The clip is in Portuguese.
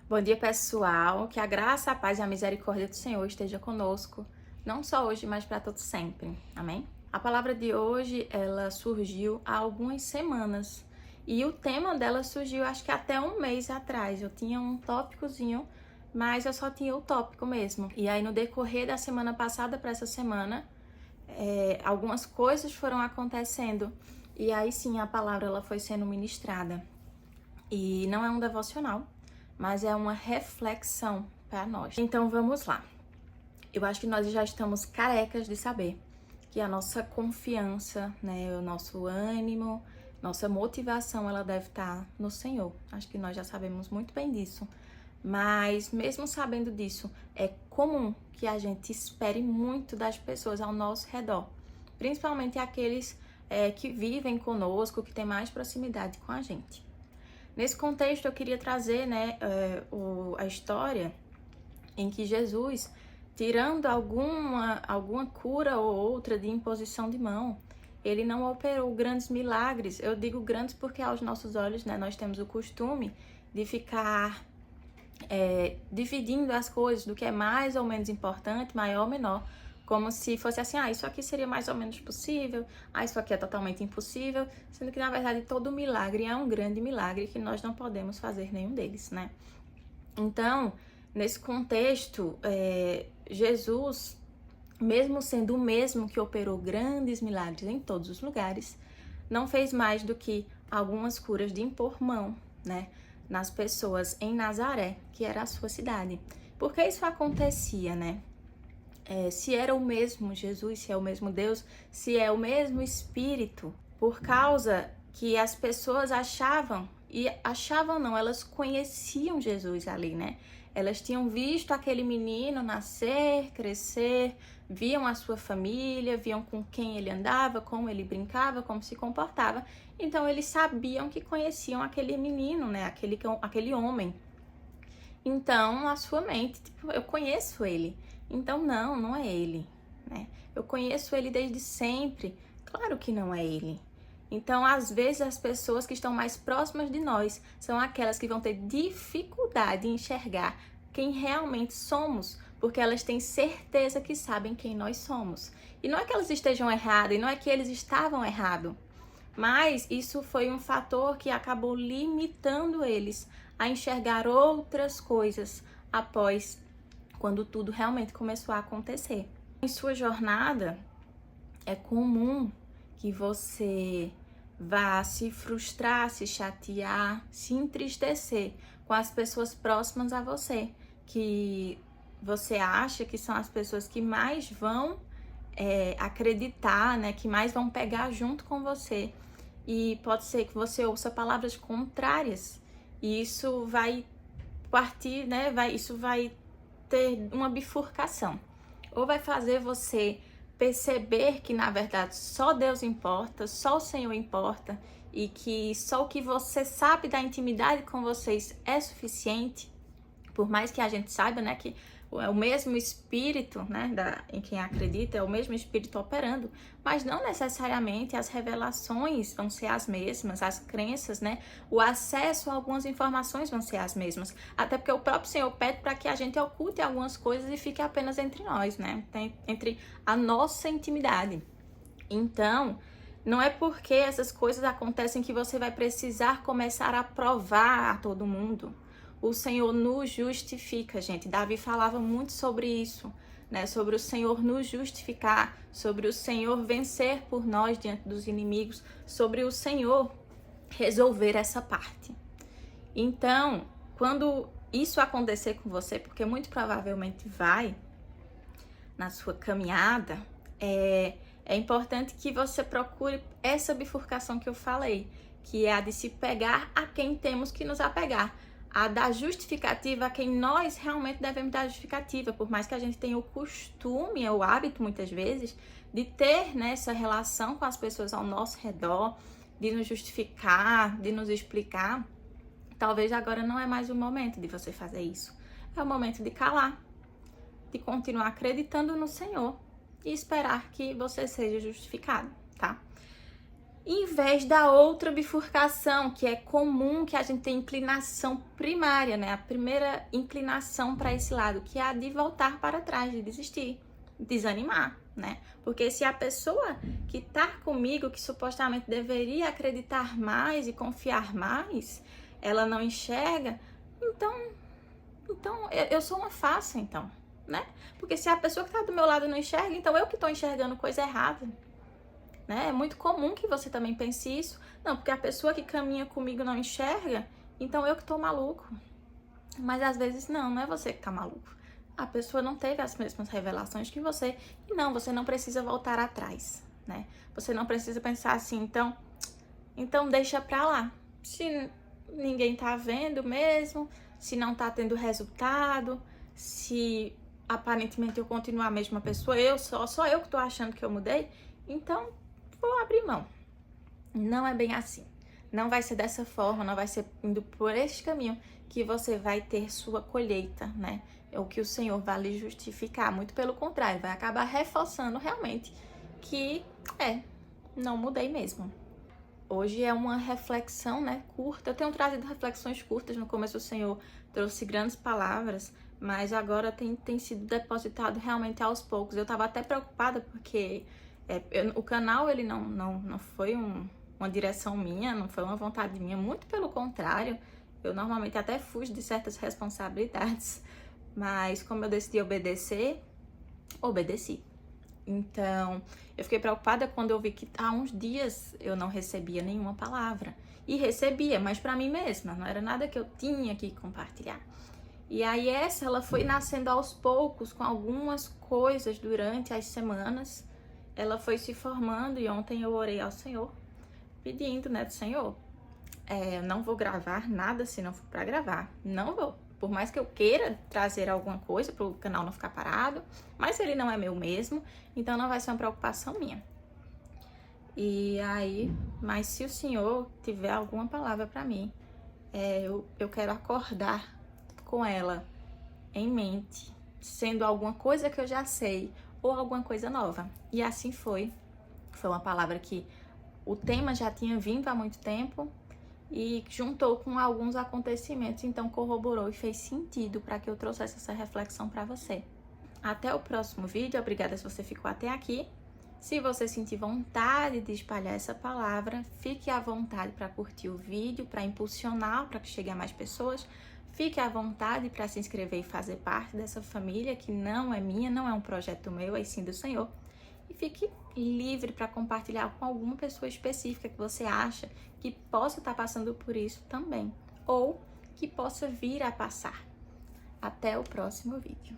Bom dia, pessoal. Que a graça, a paz e a misericórdia do Senhor esteja conosco, não só hoje, mas para todo sempre. Amém? A palavra de hoje, ela surgiu há algumas semanas. E o tema dela surgiu, acho que até um mês atrás. Eu tinha um tópicozinho, mas eu só tinha o tópico mesmo. E aí, no decorrer da semana passada para essa semana, algumas coisas foram acontecendo. E aí, sim, a palavra ela foi sendo ministrada. E não é um devocional, mas é uma reflexão para nós. Então vamos lá. Eu acho que nós já estamos carecas de saber que a nossa confiança, né, o nosso ânimo, nossa motivação, ela deve estar no Senhor. Acho que nós já sabemos muito bem disso. Mas mesmo sabendo disso, é comum que a gente espere muito das pessoas ao nosso redor, principalmente aqueles que vivem conosco, que têm mais proximidade com a gente. Nesse contexto, eu queria trazer, a história em que Jesus, tirando alguma cura ou outra de imposição de mão, ele não operou grandes milagres. Eu digo grandes porque aos nossos olhos, né, nós temos o costume de ficar dividindo as coisas do que é mais ou menos importante, maior ou menor, como se fosse assim, isso aqui seria mais ou menos possível, isso aqui é totalmente impossível, sendo que na verdade todo milagre é um grande milagre que nós não podemos fazer nenhum deles, né? Então, nesse contexto, Jesus, mesmo sendo o mesmo que operou grandes milagres em todos os lugares, não fez mais do que algumas curas de impor mão, né, nas pessoas em Nazaré, que era a sua cidade. Por que isso acontecia, né? Se era o mesmo Jesus, se é o mesmo Deus, se é o mesmo Espírito, por causa que as pessoas achavam não, elas conheciam Jesus ali, né? Elas tinham visto aquele menino nascer, crescer, viam a sua família, viam com quem ele andava, como ele brincava, como se comportava. Então eles sabiam que conheciam aquele menino, né? Aquele homem. Então, a sua mente, eu conheço ele. Então, não é ele, né? Eu conheço ele desde sempre. Claro que não é ele. Então, às vezes, as pessoas que estão mais próximas de nós são aquelas que vão ter dificuldade em enxergar quem realmente somos, porque elas têm certeza que sabem quem nós somos. E não é que elas estejam erradas, e não é que eles estavam errados, mas isso foi um fator que acabou limitando eles a enxergar outras coisas após quando tudo realmente começou a acontecer. Em sua jornada, é comum que você vá se frustrar, se chatear, se entristecer com as pessoas próximas a você, que você acha que são as pessoas que mais vão acreditar, né, que mais vão pegar junto com você. E pode ser que você ouça palavras contrárias, e isso vai partir, né? Isso vai ter uma bifurcação. Ou vai fazer você perceber que, na verdade, só Deus importa, só o Senhor importa, e que só o que você sabe da intimidade com vocês é suficiente, por mais que a gente saiba, né, que é o mesmo Espírito, né, em quem acredita, é o mesmo Espírito operando, mas não necessariamente as revelações vão ser as mesmas, as crenças, né, o acesso a algumas informações vão ser as mesmas, até porque o próprio Senhor pede para que a gente oculte algumas coisas e fique apenas entre nós, né, entre a nossa intimidade. Então, não é porque essas coisas acontecem que você vai precisar começar a provar a todo mundo. O Senhor nos justifica, gente. Davi falava muito sobre isso, né? Sobre o Senhor nos justificar, sobre o Senhor vencer por nós diante dos inimigos, sobre o Senhor resolver essa parte. Então, quando isso acontecer com você, porque muito provavelmente vai na sua caminhada, é importante que você procure essa bifurcação que eu falei, que é a de se pegar a quem temos que nos apegar, a dar justificativa a quem nós realmente devemos dar justificativa, por mais que a gente tenha o costume, o hábito muitas vezes, de ter, né, essa relação com as pessoas ao nosso redor, de nos justificar, de nos explicar. Talvez agora não é mais o momento de você fazer isso. É o momento de calar, de continuar acreditando no Senhor e esperar que você seja justificado, tá? em vez da outra bifurcação, que é comum, que a gente tem inclinação primária, né? A primeira inclinação para esse lado, que é a de voltar para trás, de desistir, desanimar, né? Porque se a pessoa que tá comigo, que supostamente deveria acreditar mais e confiar mais, ela não enxerga, então eu sou uma farsa, então, né? Porque se a pessoa que tá do meu lado não enxerga, então eu que tô enxergando coisa errada. Né? É muito comum que você também pense isso. Não, porque a pessoa que caminha comigo não enxerga, então eu que tô maluco. Mas às vezes não é você que tá maluco. A pessoa não teve as mesmas revelações que você. E não, você não precisa voltar atrás, né? Você não precisa pensar assim, então deixa pra lá. Se ninguém tá vendo mesmo, se não tá tendo resultado, se aparentemente eu continuar a mesma pessoa, só eu que tô achando que eu mudei, então vou abrir mão. Não é bem assim. Não vai ser dessa forma, não vai ser indo por este caminho que você vai ter sua colheita, né? É o que o Senhor vai lhe justificar. Muito pelo contrário, vai acabar reforçando realmente que não mudei mesmo. Hoje é uma reflexão, né, curta. Eu tenho trazido reflexões curtas. No começo o Senhor trouxe grandes palavras, mas agora tem sido depositado realmente aos poucos. Eu estava até preocupada porque o canal ele não foi uma direção minha, não foi uma vontade minha, muito pelo contrário. Eu normalmente até fujo de certas responsabilidades, mas como eu decidi obedecer, obedeci. Então, eu fiquei preocupada quando eu vi que há uns dias eu não recebia nenhuma palavra. E recebia, mas para mim mesma, não era nada que eu tinha que compartilhar. E aí ela foi nascendo aos poucos, com algumas coisas durante as semanas. Ela foi se formando e ontem eu orei ao Senhor, pedindo, né, do Senhor, eu não vou gravar nada se não for para gravar. Não vou. Por mais que eu queira trazer alguma coisa para o canal não ficar parado, mas ele não é meu mesmo, então não vai ser uma preocupação minha. E aí, mas se o Senhor tiver alguma palavra para mim, eu quero acordar com ela em mente, sendo alguma coisa que eu já sei ou alguma coisa nova. E assim foi. Foi uma palavra que o tema já tinha vindo há muito tempo e juntou com alguns acontecimentos, então corroborou e fez sentido para que eu trouxesse essa reflexão para você. Até o próximo vídeo, obrigada se você ficou até aqui. Se você sentir vontade de espalhar essa palavra, fique à vontade para curtir o vídeo, para impulsionar, para que chegue a mais pessoas. Fique à vontade para se inscrever e fazer parte dessa família que não é minha, não é um projeto meu, é sim do Senhor. E fique livre para compartilhar com alguma pessoa específica que você acha que possa estar passando por isso também, ou que possa vir a passar. Até o próximo vídeo.